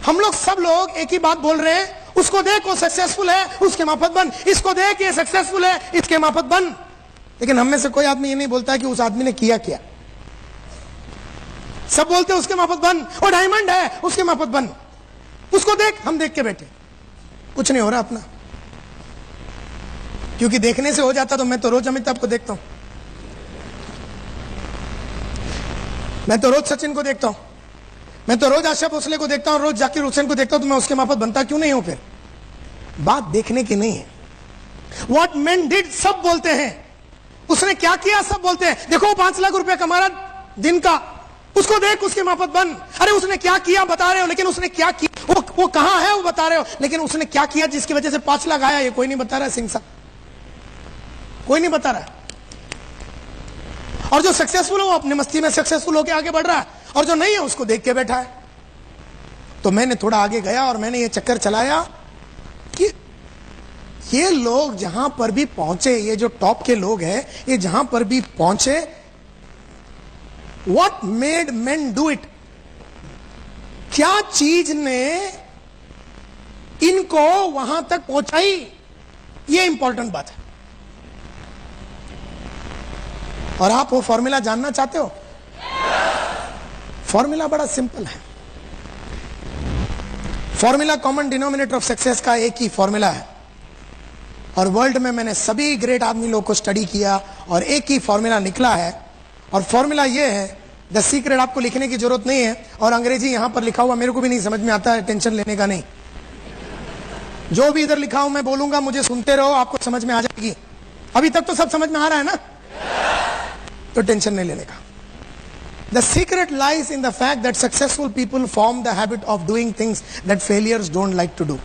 हम लोग सब लोग एक ही बात बोल रहे हैं, उसको देख वो सक्सेसफुल है, उसके माफत बन, इसको देख ये सक्सेसफुल है, इसके माफत बन। लेकिन हम में से कोई आदमी ये नहीं बोलता कि उस आदमी ने किया क्या। सब बोलते उसके माफत बन, वो डायमंड है उसके माफत बन, उसको देख। हम देख के बैठे, कुछ नहीं हो रहा अपना। क्योंकि देखने से हो जाता तो मैं तो रोज अमिताभ को देखता हूं, मैं तो रोज सचिन को देखता हूं, मैं तो रोज आशा भोसले को देखता हूं, रोज जाकिर हुसैन को देखता हूं, तो मैं उसके माफत बनता क्यों नहीं हूं? फिर बात देखने की नहीं है। व्हाट मैन डिड सब बोलते हैं, उसने क्या किया सब बोलते हैं। देखो 5 लाख रुपया कमा रहा दिन का, उसको देख उसके माफत बन। अरे उसने क्या किया बता रहे हो, लेकिन उसने क्या किया, वो कहां है वो बता रहे हो, लेकिन उसने क्या किया जिसकी वजह से 5 लाख आया, ये कोई नहीं बता रहा। सिंह साहब कोई नहीं बता रहा। और जो सक्सेसफुल है वो अपनी मस्ती में सक्सेसफुल होकर आगे बढ़ रहा है, और जो नहीं है उसको देख के बैठा है। तो मैंने थोड़ा आगे गया और मैंने ये चक्कर चलाया कि ये लोग जहां पर भी पहुंचे, ये जो टॉप के लोग हैं, ये जहां पर भी पहुंचे, what made main do it, क्या चीज ने इनको वहां तक पहुंचाई, ये इंपॉर्टेंट बात है। और आप वो फॉर्मूला जानना चाहते हो? फॉर्मूला बड़ा सिंपल है। Formula common denominator of success का एक ही फॉर्मूला है, और वर्ल्ड में मैंने सभी ग्रेट आदमी लोग को स्टडी किया और एक ही फॉर्मूला निकला है। और फॉर्मूला ये है, द सीक्रेट। आपको लिखने की जरूरत नहीं है, और अंग्रेजी यहां पर लिखा हुआ मेरे को भी नहीं समझ में आता है, टेंशन लेने का नहीं। जो भी इधर लिखा हूं मैं बोलूंगा, मुझे सुनते रहो, आपको समझ में आ जाएगी। अभी तक तो सब समझ में आ रहा है ना, तो टेंशन नहीं लेने का। The secret lies in the fact that successful people form the habit of doing things that failures don't like to do.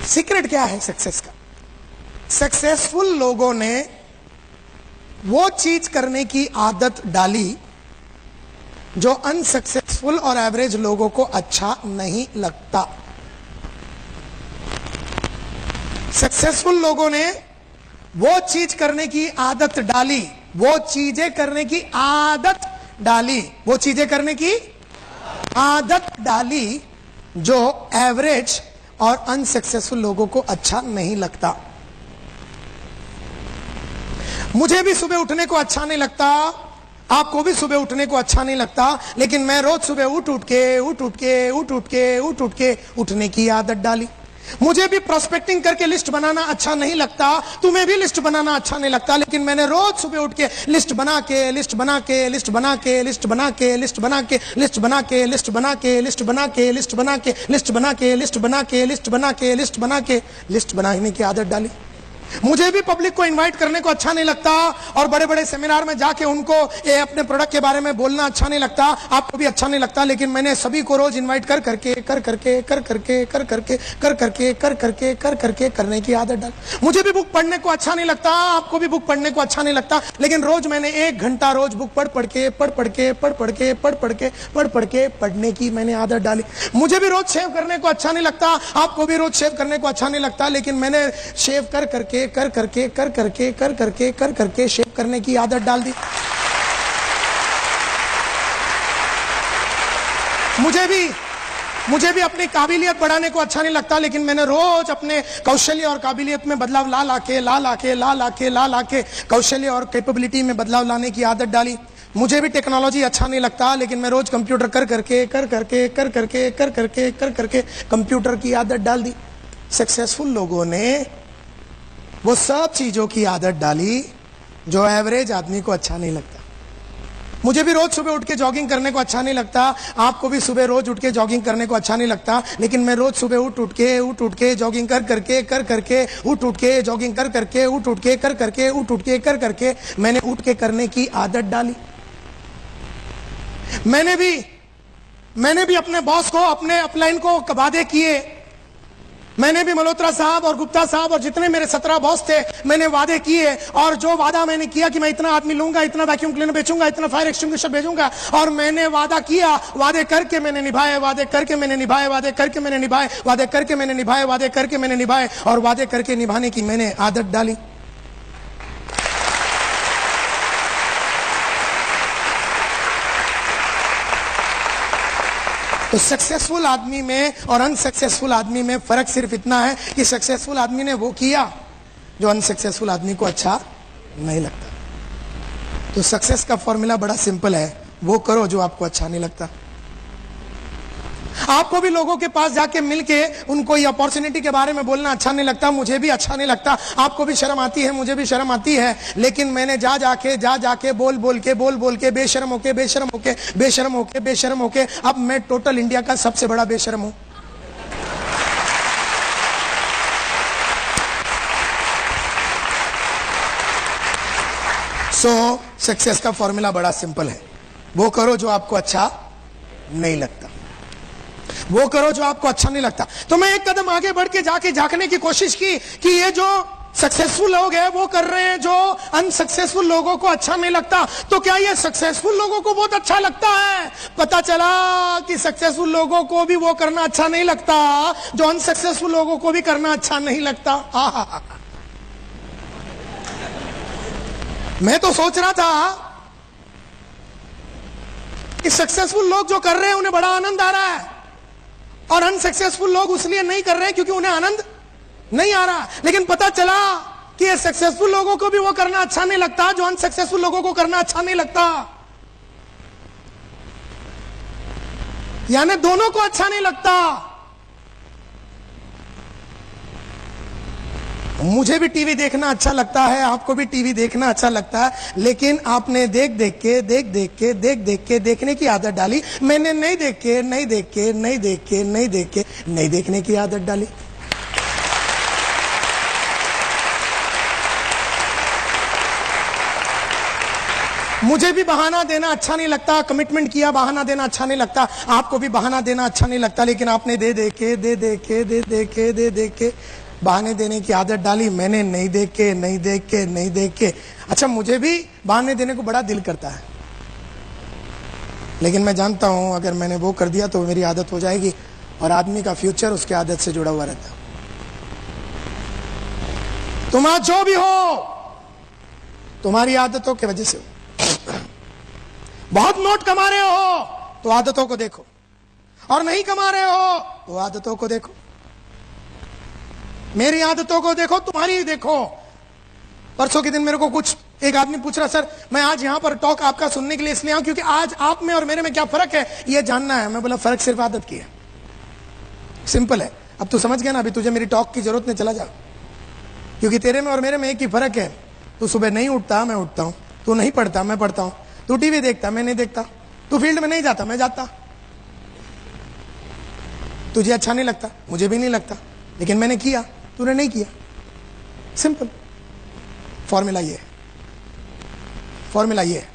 Secret क्या है सक्सेस का? सक्सेसफुल लोगों ने वो चीज करने की आदत डाली जो अनसक्सेसफुल और एवरेज लोगों को अच्छा नहीं लगता। सक्सेसफुल लोगों ने वो चीज करने की आदत डाली, वो चीजें करने की आदत डाली, वो चीजें करने की आदत डाली जो एवरेज और अनसक्सेसफुल लोगों को अच्छा नहीं लगता। मुझे भी सुबह उठने को अच्छा नहीं लगता, आपको भी सुबह उठने को अच्छा नहीं लगता, लेकिन मैं रोज सुबह उठ के उठने की आदत डाली। मुझे भी प्रोस्पेक्टिंग करके लिस्ट बनाना अच्छा नहीं लगता, तुम्हें भी लिस्ट बनाना अच्छा नहीं लगता, लेकिन मैंने रोज सुबह उठ के लिस्ट बना के लिस्ट बनाने की आदत डाली। मुझे भी पब्लिक को इनवाइट करने को अच्छा नहीं लगता, और बड़े बड़े सेमिनार में जाके उनको ये अपने प्रोडक्ट के बारे में बोलना अच्छा नहीं लगता, आपको भी अच्छा नहीं लगता, लेकिन मैंने सभी को रोज इनवाइट कर करके करने की आदत डाल। मुझे भी बुक पढ़ने को अच्छा नहीं लगता, आपको भी बुक पढ़ने को अच्छा नहीं लगता, लेकिन रोज मैंने 1 घंटा रोज बुक पढ़ के पढ़ने की मैंने आदत डाली। मुझे भी रोज शेव करने को अच्छा नहीं लगता, आपको भी रोज शेव करने को अच्छा नहीं लगता, लेकिन मैंने शेव कर करके शेव करने की आदत डाल दी। मुझे भी अपनी काबिलियत बढ़ाने को अच्छा नहीं लगता, लेकिन मैंने रोज अपने कौशल्य और काबिलियत में बदलाव ला लाके कौशल्य और कैपेबिलिटी में बदलाव लाने की आदत डाली। मुझे भी टेक्नोलॉजी अच्छा नहीं लगता, लेकिन मैं रोज कंप्यूटर कर करके कंप्यूटर की आदत डाल दी। सक्सेसफुल लोगों ने वो सब चीजों की आदत डाली जो एवरेज आदमी को अच्छा नहीं लगता। मुझे भी रोज सुबह उठ के जॉगिंग करने को अच्छा नहीं लगता, आपको भी सुबह रोज उठ के जॉगिंग करने को अच्छा नहीं लगता, लेकिन मैं रोज सुबह उठ के जॉगिंग कर करके मैंने उठ के करने की आदत डाली। मैंने भी अपने बॉस को, अपने अपलाइन को वादे किए। मैंने भी मल्होत्रा साहब और गुप्ता साहब और जितने मेरे 17 बॉस थे, मैंने वादे किए, और जो वादा मैंने किया कि मैं इतना आदमी लूंगा, इतना वैक्यूम क्लीनर बेचूंगा, इतना फायर एक्सटिंग्विशर भेजूंगा, और मैंने वादा किया, वादे करके मैंने निभाए, और वादे करके निभाने की मैंने आदत डाली। तो सक्सेसफुल आदमी में और अनसक्सेसफुल आदमी में फर्क सिर्फ इतना है कि सक्सेसफुल आदमी ने वो किया जो अनसक्सेसफुल आदमी को अच्छा नहीं लगता। तो सक्सेस का फॉर्मूला बड़ा सिंपल है, वो करो जो आपको अच्छा नहीं लगता। आपको भी लोगों के पास जाके मिलके उनको ये अपॉर्चुनिटी के बारे में बोलना अच्छा नहीं लगता, मुझे भी अच्छा नहीं लगता, आपको भी शर्म आती है, मुझे भी शर्म आती है, लेकिन मैंने जा जाके बोल बोल के बेशर्म होके अब मैं टोटल इंडिया का सबसे बड़ा बेशर्म हूं। सो सक्सेस का फॉर्मूला बड़ा सिंपल है, वो करो जो आपको अच्छा नहीं लगता, वो करो जो आपको अच्छा नहीं लगता। तो मैं एक कदम आगे बढ़ के जाके झांकने की कोशिश की कि ये जो सक्सेसफुल लोग हैं वो कर रहे हैं जो अनसक्सेसफुल लोगों को अच्छा नहीं लगता, तो क्या ये सक्सेसफुल लोगों को बहुत अच्छा लगता है? पता चला कि सक्सेसफुल लोगों को भी वो करना अच्छा नहीं लगता जो अनसक्सेसफुल लोगों को भी करना अच्छा नहीं लगता। मैं तो सोच रहा था कि सक्सेसफुल लोग जो कर रहे हैं उन्हें बड़ा आनंद आ रहा है और अनसक्सेसफुल लोग इसलिए नहीं कर रहे हैं क्योंकि उन्हें आनंद नहीं आ रहा। लेकिन पता चला कि ये सक्सेसफुल लोगों को भी वो करना अच्छा नहीं लगता जो अनसक्सेसफुल लोगों को करना अच्छा नहीं लगता, यानी दोनों को अच्छा नहीं लगता। मुझे भी टीवी देखना अच्छा लगता है, आपको भी टीवी देखना अच्छा लगता है, लेकिन आपने देख देख के देखने की आदत डाली, मैंने नहीं देखने की आदत डाली। मुझे भी बहाना देना अच्छा नहीं लगता, कमिटमेंट किया बहाना देना अच्छा नहीं लगता, आपको भी बहाना देना अच्छा नहीं लगता, लेकिन आपने दे दे के बहाने देने की आदत डाली। मैंने नहीं देख के। अच्छा, मुझे भी बहाने देने को बड़ा दिल करता है, लेकिन मैं जानता हूं अगर मैंने वो कर दिया तो मेरी आदत हो जाएगी और आदमी का फ्यूचर उसकी आदत से जुड़ा हुआ रहता है। तुम आज जो भी हो तुम्हारी आदतों की वजह से हो। बहुत नोट कमा रहे हो तो आदतों को देखो, और नहीं कमा रहे हो तो आदतों को देखो। मेरी आदतों को देखो, तुम्हारी देखो। परसों के दिन मेरे को एक आदमी पूछ रहा, सर मैं आज यहां पर टॉक आपका सुनने के लिए इसलिए आऊं क्योंकि आज आप में और मेरे में क्या फर्क है ये जानना है। मैं बोला फर्क सिर्फ आदत की है, सिंपल है। अब तू समझ गया ना, अभी तुझे मेरी टॉक की जरूरत नहीं, चला जा, क्योंकि तेरे में और मेरे में एक ही फर्क है। तू सुबह नहीं उठता, मैं उठता हूं। तू नहीं पढ़ता, मैं पढ़ता हूं। तू टीवी देखता, मैं नहीं देखता। तू फील्ड में नहीं जाता, मैं जाता। तुझे अच्छा नहीं लगता, मुझे भी नहीं लगता, लेकिन मैंने किया, तूने नहीं किया। सिंपल फॉर्मूला ये है।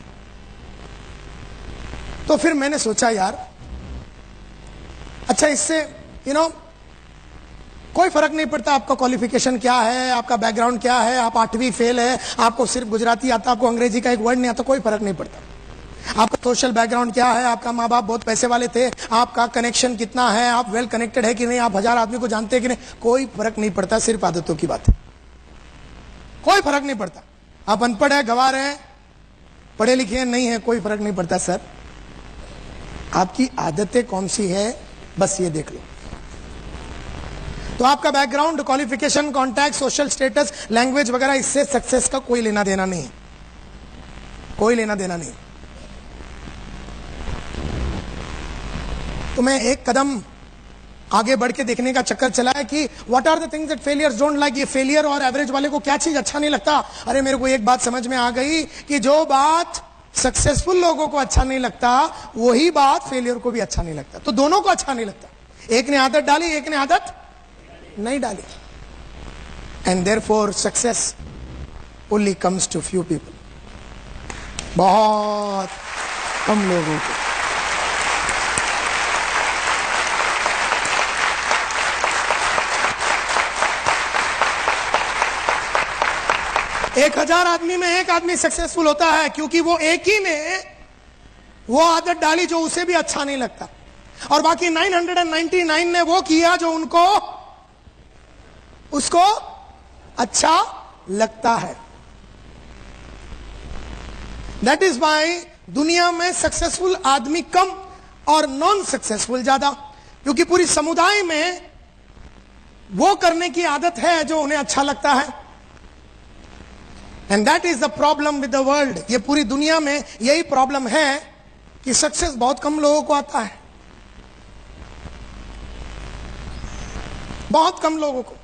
तो फिर मैंने सोचा यार, अच्छा इससे कोई फर्क नहीं पड़ता आपका क्वालिफिकेशन क्या है, आपका बैकग्राउंड क्या है, आप 8वीं फेल है, आपको सिर्फ गुजराती आता, आपको अंग्रेजी का एक वर्ड नहीं आता, कोई फर्क नहीं पड़ता। आपका सोशल बैकग्राउंड क्या है, आपका माँ बाप बहुत पैसे वाले थे, आपका कनेक्शन कितना है, आप वेल कनेक्टेड है कि नहीं, आप 1000 आदमी को जानते हैं कि नहीं, कोई फर्क नहीं पड़ता। सिर्फ आदतों की बात है, कोई फर्क नहीं पड़ता। आप अनपढ़ है, गंवार है, पढ़े लिखे नहीं है, कोई फर्क नहीं पड़ता। सर आपकी आदतें कौन सी है, बस ये देख लो। तो आपका background, qualification, contact, social status, language वगैरह, इससे सक्सेस का कोई लेना देना नहीं, कोई लेना देना नहीं। तो मैं एक कदम आगे बढ़ के देखने का चक्कर चला है कि what are the things that failures don't like. ये फेलियर और एवरेज वाले को क्या चीज अच्छा नहीं लगता? अरे मेरे को एक बात समझ में आ गई कि जो बात सक्सेसफुल लोगों को अच्छा नहीं लगता वही बात फेलियर को भी अच्छा नहीं लगता। तो दोनों को अच्छा नहीं लगता, एक ने आदत डाली, एक ने आदत नहीं डाली। And therefore success only comes to few people, बहुत कम लोगों को। 1000 आदमी में एक आदमी सक्सेसफुल होता है क्योंकि वो एक ही ने वो आदत डाली जो उसे भी अच्छा नहीं लगता, और बाकी 999 ने वो किया जो उसको अच्छा लगता है। दैट इज वाई दुनिया में सक्सेसफुल आदमी कम और नॉन सक्सेसफुल ज्यादा, क्योंकि पूरी समुदाय में वो करने की आदत है जो उन्हें अच्छा लगता है। And that is the problem with the world. ये पूरी दुनिया में यही प्रॉब्लम है कि सक्सेस बहुत कम लोगों को आता है, बहुत कम लोगों को।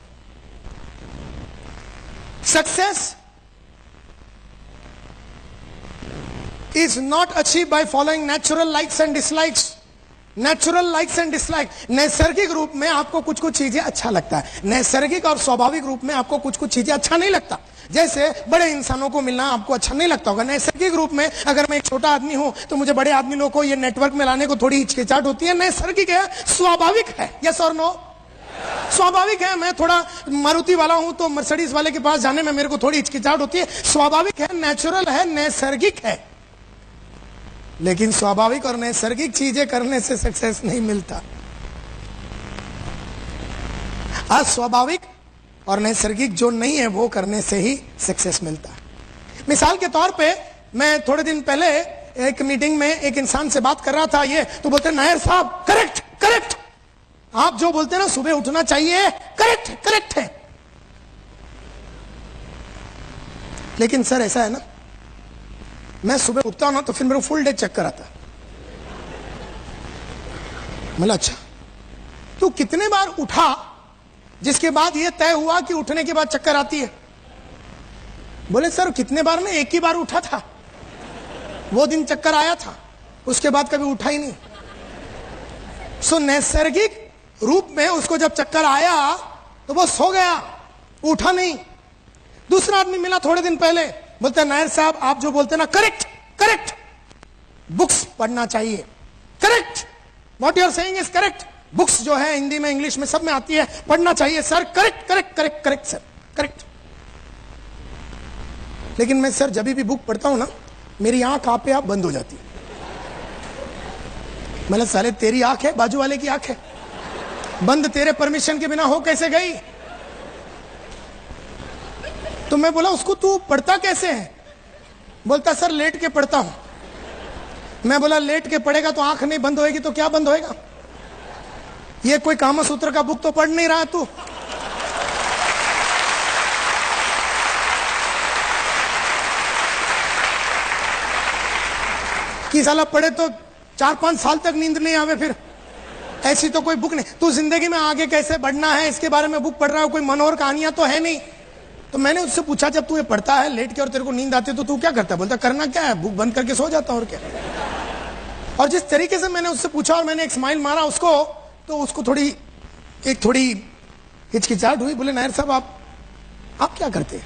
Success is not achieved by following natural likes and dislikes. Natural likes and dislike, नैसर्गिक रूप में आपको कुछ कुछ चीजें अच्छा लगता है, नैसर्गिक और स्वाभाविक रूप में आपको कुछ कुछ चीजें अच्छा नहीं लगता। जैसे बड़े इंसानों को मिलना आपको अच्छा नहीं लगता होगा। नैसर्गिक रूप में अगर मैं एक छोटा आदमी हूं तो मुझे बड़े आदमी लोगों को ये नेटवर्क में लाने को थोड़ी हिचकिचाहट होती है। नैसर्गिक है, स्वाभाविक है। यस और नो? स्वाभाविक है। मैं थोड़ा मारुति वाला हूं तो मर्सिडीज वाले के पास जाने में मेरे को थोड़ी हिचकिचाहट होती है। स्वाभाविक है, नेचुरल है, नैसर्गिक है। लेकिन स्वाभाविक और नैसर्गिक चीजें करने से सक्सेस नहीं मिलता। अस्वाभाविक और नैसर्गिक जो नहीं है वो करने से ही सक्सेस मिलता है। मिसाल के तौर पे मैं थोड़े दिन पहले एक मीटिंग में एक इंसान से बात कर रहा था, ये तो बोलते नायर साहब करेक्ट करेक्ट, आप जो बोलते हैं ना सुबह उठना चाहिए, करेक्ट करेक्ट है। लेकिन सर ऐसा है ना, मैं सुबह उठता हूं ना तो फिर मेरे को फुल डे चक्कर आता। मतलब अच्छा, तू कितने बार उठा जिसके बाद यह तय हुआ कि उठने के बाद चक्कर आती है? बोले सर कितने बार ना, एक ही बार उठा था, वो दिन चक्कर आया था, उसके बाद कभी उठा ही नहीं। सो नैसर्गिक रूप में उसको जब चक्कर आया तो वो सो गया, उठा नहीं। दूसरा आदमी मिला थोड़े दिन पहले, बोलते हैं नायर साहब आप जो बोलते हैं ना करेक्ट करेक्ट, बुक्स पढ़ना चाहिए, correct, what you are saying is correct, books जो है हिंदी में इंग्लिश में सब में आती है, पढ़ना चाहिए sir, correct correct correct correct sir correct. लेकिन मैं सर जब भी बुक पढ़ता हूं ना मेरी आंख आप पे आप बंद हो जाती है। मतलब साले तेरी आंख है बाजू वाले की आंख है, बंद तेरे परमिशन के बिना हो कैसे गई? तो मैं बोला उसको तू पढ़ता कैसे है? बोलता सर लेट के पढ़ता हूं। मैं बोला लेट के पढ़ेगा तो आंख नहीं बंद होएगी तो क्या बंद होएगा? ये कोई कामा सूत्र का बुक तो पढ़ नहीं रहा तू। कि साला पढ़े तो 4-5 साल तक नींद नहीं आवे, फिर ऐसी तो कोई बुक नहीं। तू जिंदगी में आगे कैसे बढ़ना है इसके बारे में बुक पढ़ रहा है, कोई मनोहर कहानियां तो है नहीं। तो मैंने उससे पूछा जब तू ये पढ़ता है लेट के और तेरे को नींद आती है तो तू क्या करता है? बोलता करना क्या है, बुक बंद करके सो जाता और क्या। और जिस तरीके से मैंने उससे पूछा और मैंने एक स्माइल मारा उसको, तो उसको थोड़ी हिचकिचाहट हुई। बोले नायर साहब आप क्या करते हैं,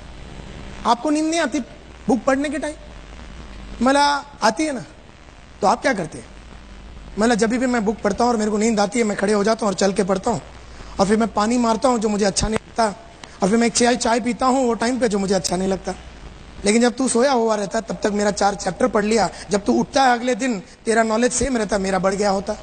आपको नींद नहीं आती बुक पढ़ने के टाइम? मला आती है ना, तो आप क्या करते हैं? मतलब जब भी मैं बुक पढ़ता हूँ और मेरे को नींद आती है मैं खड़े हो जाता हूँ और चल के पढ़ता हूँ, और फिर मैं पानी मारता हूँ जो मुझे अच्छा नहीं लगता, और फिर मैं एक चाय पीता हूँ वो टाइम पे जो मुझे अच्छा नहीं लगता। लेकिन जब तू सोया हुआ रहता तब तक मेरा 4 चैप्टर पढ़ लिया, जब तू उठता है अगले दिन तेरा नॉलेज सेम रहता, मेरा बढ़ गया होता।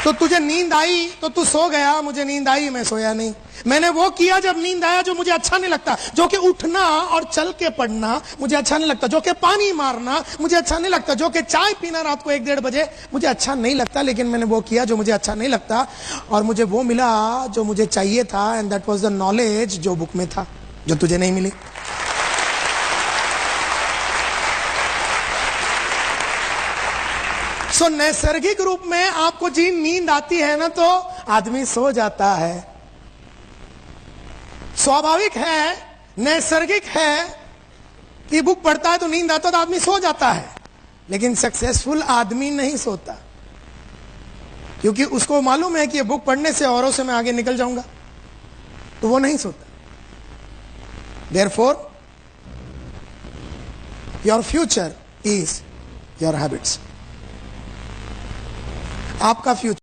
तो तुझे नींद आई तो तू सो गया, मुझे नींद आई मैं सोया नहीं। मैंने वो किया जब नींद आया जो मुझे अच्छा नहीं लगता, जो कि उठना और चल के पढ़ना मुझे अच्छा नहीं लगता, जो कि पानी मारना मुझे अच्छा नहीं लगता, जो कि चाय पीना रात को 1-1:30 बजे मुझे अच्छा नहीं लगता। लेकिन मैंने वो किया जो मुझे अच्छा नहीं लगता और मुझे वो मिला जो मुझे चाहिए था, and that was the knowledge जो बुक में था, जो तुझे नहीं मिली। सो नैसर्गिक रूप में आपको जी नींद आती है ना तो आदमी सो जाता है। स्वाभाविक है, नैसर्गिक है कि बुक पढ़ता है तो नींद आता है तो आदमी सो जाता है। लेकिन सक्सेसफुल आदमी नहीं सोता, क्योंकि उसको मालूम है कि ये बुक पढ़ने से औरों से मैं आगे निकल जाऊंगा, तो वो नहीं सोता। Therefore, your future is your habits. आपका फ्यूचर